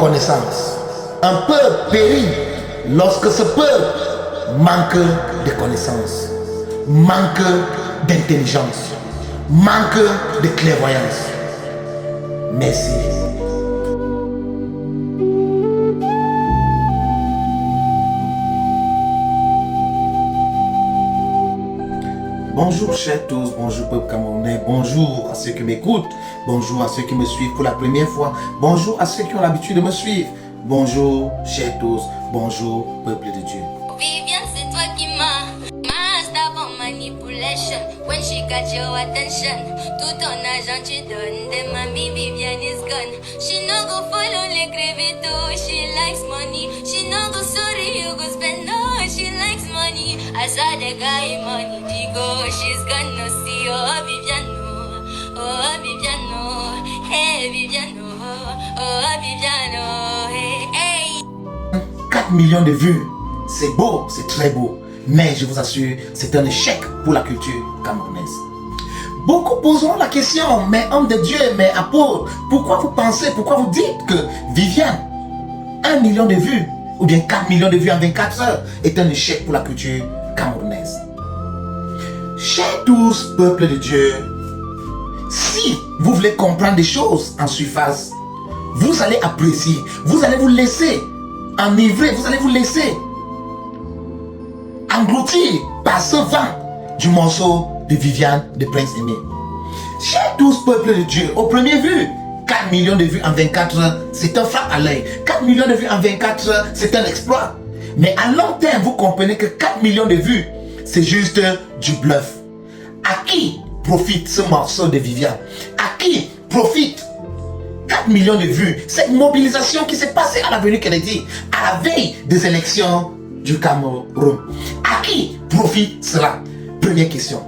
connaissances. Un peuple périt lorsque ce peuple manque de connaissances, manque d'intelligence, manque de clairvoyance. Merci. Bonjour chers tous, bonjour peuple camerounais, bonjour à ceux qui m'écoutent, bonjour à ceux qui me suivent pour la première fois, bonjour à ceux qui ont l'habitude de me suivre, bonjour chers tous, bonjour peuple de Dieu. Viviane, c'est toi qui m'as master for manipulation. When she got your attention, tout ton argent tu donnes. De mamie, Viviane is gone. She no go follow les crévitos. She likes money. She no go sorry, you go spend. No, she likes money. I saw the guy money. Digo, she's gonna see. Oh, Viviane, oh, Viviane, hey, Viviane, oh, Viviane, hey, hey. 4 millions de vues, c'est beau, c'est très beau. Mais je vous assure, c'est un échec pour la culture camerounaise. Beaucoup poseront la question, mais homme de Dieu, mais apôtre, pourquoi vous pensez, pourquoi vous dites que Viviane, 1 million de vues, ou bien 4 millions de vues en 24 heures, est un échec pour la culture camerounaise? Chers tous, peuple de Dieu, si vous voulez comprendre des choses en surface, vous allez apprécier, vous allez vous laisser enivrer, vous allez vous laisser engloutir par ce vent du morceau de Viviane de Prince Aimé. Chers tous, peuple de Dieu, au premier vue, 4 millions de vues en 24 heures, c'est un frappe à l'œil. 4 millions de vues en 24 heures, c'est un exploit. Mais à long terme, vous comprenez que 4 millions de vues, c'est juste du bluff. À qui profite ce morceau de Viviane? À qui profite 4 millions de vues? Cette mobilisation qui s'est passée à l'avenue Kennedy, à la veille des élections du Cameroun. À qui profite cela? Première question.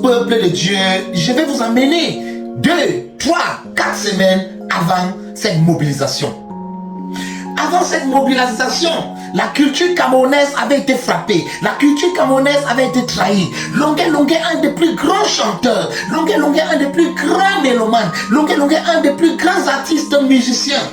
Peuple de Dieu, je vais vous emmener 2, 3, 4 semaines avant cette mobilisation. Avant cette mobilisation, la culture camerounaise avait été frappée. La culture camerounaise avait été trahie. Longuet Longuet, un des plus grands chanteurs. Longuet Longuet, un des plus grands mélomanes. Longuet Longuet, un des plus grands artistes musiciens,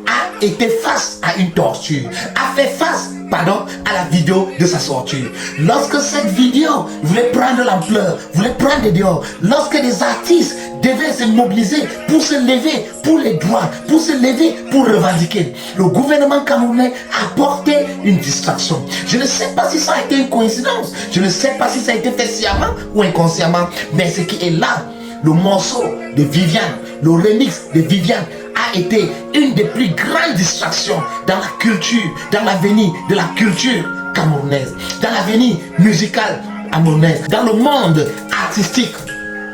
a été face à une torture, a fait face, à la vidéo de sa sortie. Lorsque cette vidéo voulait prendre l'ampleur, voulait prendre dehors, lorsque des artistes devaient se mobiliser pour se lever pour les droits, pour se lever pour revendiquer, le gouvernement camerounais a apporté une distraction. Je ne sais pas si ça a été une coïncidence, je ne sais pas si ça a été fait sciemment ou inconsciemment, mais ce qui est là, le morceau de Viviane, le remix de Viviane, a été une des plus grandes distractions dans la culture, dans l'avenir de la culture camerounaise, dans l'avenir musical camerounais, dans le monde artistique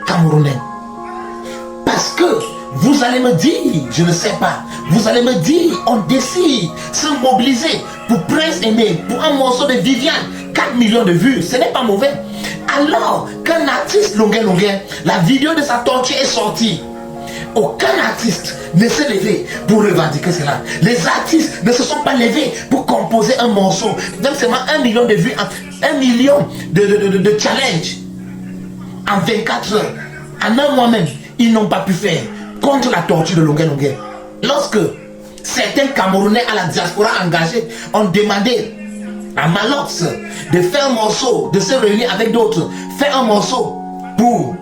camerounais. Parce que vous allez me dire, je ne sais pas, vous allez me dire, on décide de se mobiliser pour Prince Aimé, pour un morceau de Viviane, 4 millions de vues, ce n'est pas mauvais. Alors qu'un artiste Longuet Longuet, la vidéo de sa torture est sortie, aucun artiste ne s'est levé pour revendiquer cela. Les artistes ne se sont pas levés pour composer un morceau. Donc seulement 1 million de vues, 1 million de challenges en 24 heures. En un mois même, ils n'ont pas pu faire contre la torture de Longuet Longuet. Lorsque certains Camerounais à la diaspora engagés ont demandé à Malox de faire un morceau, de se réunir avec d'autres, faire un morceau pour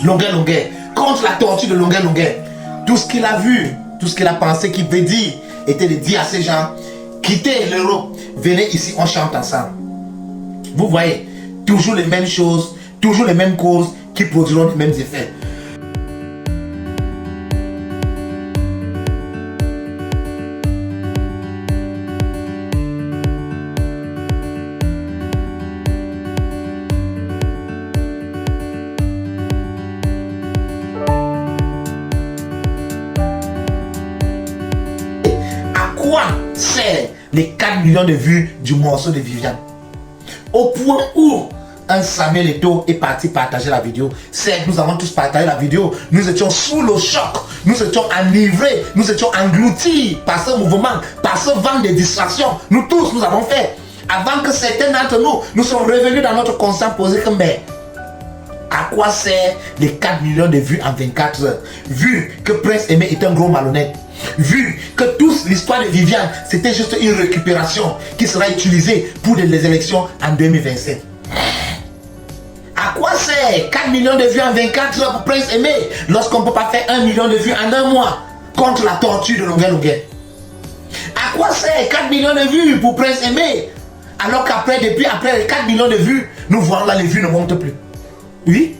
Longuet Longuet, contre la torture de Longuet Longuet. Tout ce qu'il a vu, tout ce qu'il a pensé qu'il veut dire, était de dire à ces gens, quittez l'Europe, venez ici, on chante ensemble. Vous voyez, toujours les mêmes choses, toujours les mêmes causes qui produiront les mêmes effets. Quoi sert les 4 millions de vues du morceau de Viviane? Au point où un Samuel Eto'o est parti partager la vidéo. C'est que nous avons tous partagé la vidéo. Nous étions sous le choc. Nous étions enivrés. Nous étions engloutis par ce mouvement, par ce vent de distraction. Nous tous, nous avons fait. Avant que certains d'entre nous, nous sommes revenus dans notre conscience posé comme mais à quoi sert les 4 millions de vues en 24 heures? Vu que Prince Aimé est un gros malhonnête. Vu que toute l'histoire de Viviane, c'était juste une récupération qui sera utilisée pour les élections en 2027. À quoi sert 4 millions de vues en 24 heures pour Prince Aimé lorsqu'on ne peut pas faire 1 million de vues en un mois contre la torture de Longuet Longuet? À quoi sert 4 millions de vues pour Prince Aimé alors qu'après, après les 4 millions de vues, nous voyons là les vues ne montent plus? Oui.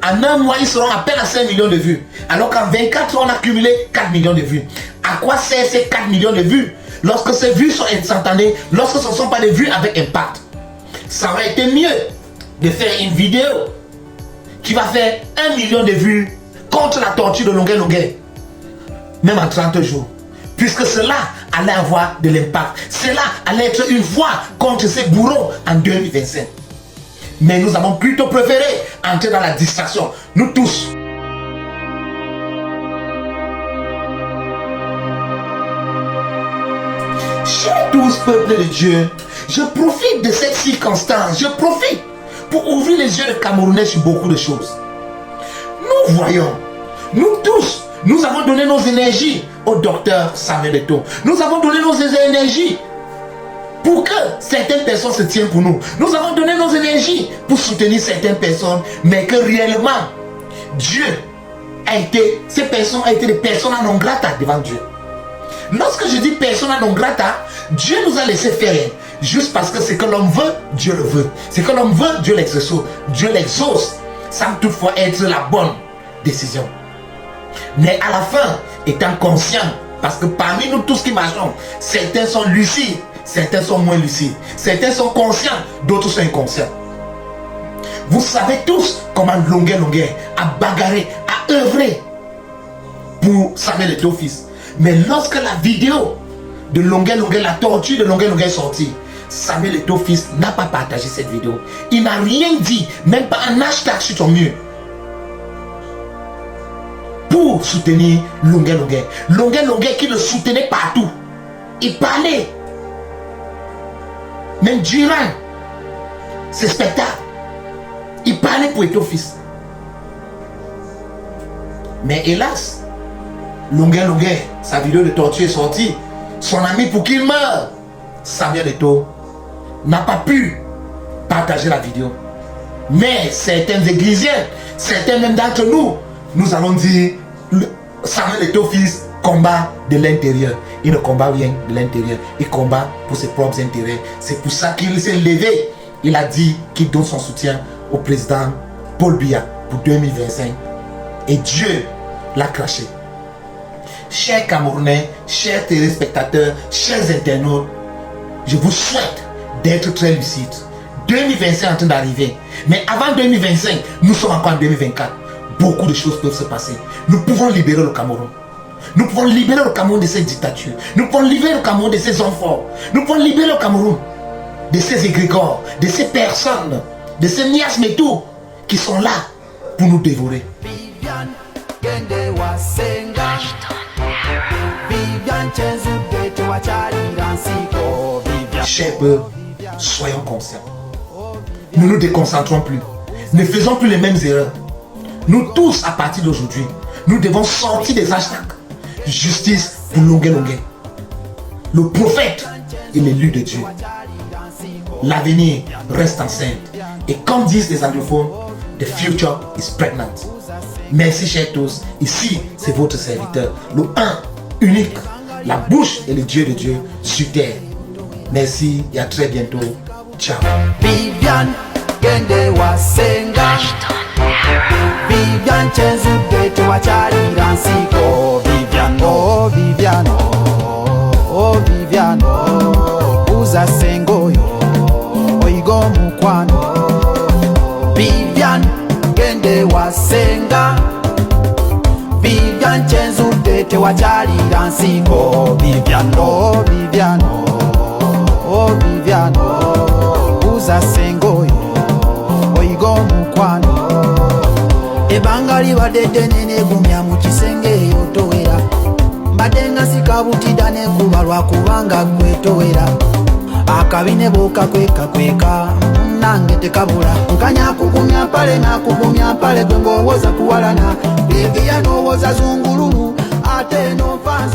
En un mois, ils seront à peine à 5 millions de vues. Alors qu'en 24 heures, on a cumulé 4 millions de vues. À quoi servent ces 4 millions de vues lorsque ces vues sont instantanées, lorsque ce ne sont pas des vues avec impact? Ça aurait été mieux de faire une vidéo qui va faire 1 million de vues contre la torture de Longuet Longuet, même en 30 jours. Puisque cela allait avoir de l'impact. Cela allait être une voix contre ces bourreaux en 2025. Mais nous avons plutôt préféré entrer dans la distraction. Nous tous. Chers tous, peuple de Dieu, je profite de cette circonstance. Je profite pour ouvrir les yeux des Camerounais sur beaucoup de choses. Nous voyons, nous tous, nous avons donné nos énergies au docteur Samuel Eto'o. Nous avons donné nos énergies pour que certaines personnes se tiennent pour nous. Nous avons donné nos énergies pour soutenir certaines personnes, mais que réellement, Dieu a été, ces personnes ont été des personnes non grata devant Dieu. Lorsque je dis persona non grata, Dieu nous a laissé faire juste parce que ce que l'homme veut, Dieu le veut. Ce que l'homme veut, Dieu l'exauce. Dieu l'exauce sans toutefois être la bonne décision. Mais à la fin, étant conscient, parce que parmi nous tous qui marchons, certains sont lucides, certains sont moins lucides, certains sont conscients, d'autres sont inconscients. Vous savez tous comment Longuet Longuet a bagarré, a œuvré pour Samuel Eto'o fils. Mais lorsque la vidéo de Longuet Longuet, la torture de Longuet Longuet est sortie, Samuel Eto'o fils n'a pas partagé cette vidéo. Il n'a rien dit, même pas un hashtag sur son mur, pour soutenir Longuet Longuet. Longuet Longuet qui le soutenait partout. Il parlait. Même durant ces spectacles, il parlait pour Eto'o fils. Mais hélas, Longuet Longuet, sa vidéo de torture est sortie. Son ami pour qu'il meure, Samuel Eto'o, n'a pas pu partager la vidéo. Mais certains églisiens, certains même d'entre nous, nous allons dire Samuel Eto'o fils combat de l'intérieur. Il ne combat rien de l'intérieur. Il combat pour ses propres intérêts. C'est pour ça qu'il s'est levé. Il a dit qu'il donne son soutien au président Paul Biya pour 2025. Et Dieu l'a craché. Chers Camerounais, chers téléspectateurs, chers internautes, je vous souhaite d'être très lucides. 2025 est en train d'arriver. Mais avant 2025, nous sommes encore en 2024. Beaucoup de choses peuvent se passer. Nous pouvons libérer le Cameroun. Nous pouvons libérer le Cameroun de cette dictature. Nous pouvons libérer le Cameroun de ces hommes forts. Nous pouvons libérer le Cameroun de ces égrégores, de ces personnes, de ces miasmes et tout, qui sont là pour nous dévorer. Chers peuples, soyons conscients. Nous ne nous déconcentrons plus. Ne faisons plus les mêmes erreurs. Nous tous, à partir d'aujourd'hui, nous devons sortir des hashtags. Justice pour Longuet Longuet. Le prophète est l'élu de Dieu. L'avenir reste enceinte. Et comme disent les anglophones, the future is pregnant. Merci chers tous. Ici, c'est votre serviteur, le un, unique, la bouche et le Dieu de Dieu sur terre. Merci et à très bientôt. Ciao. Viviane Gende Wasenga Viviane Chezude Tuwacharira Nsiko Viviane oh Viviane oh Viviane Uza Sengoyo Oigo Mukwano Viviane Gende Wasenga Viviane Chezude Tuwacharira Nsiko Viviane oh Viviane oh Viviane uza sengoyo oyiga omukwano ebanga libadde ddene negumya mu kisenge eyo towera mbadde nga sikabutida nekuba lwakubanga gwe towera akabine bokakwekakweka nange tekabula nkanya kugumya mpale nakugumya mpale gwe ngowooza kuwalana bebiya nowooza zungululu ate nonfanza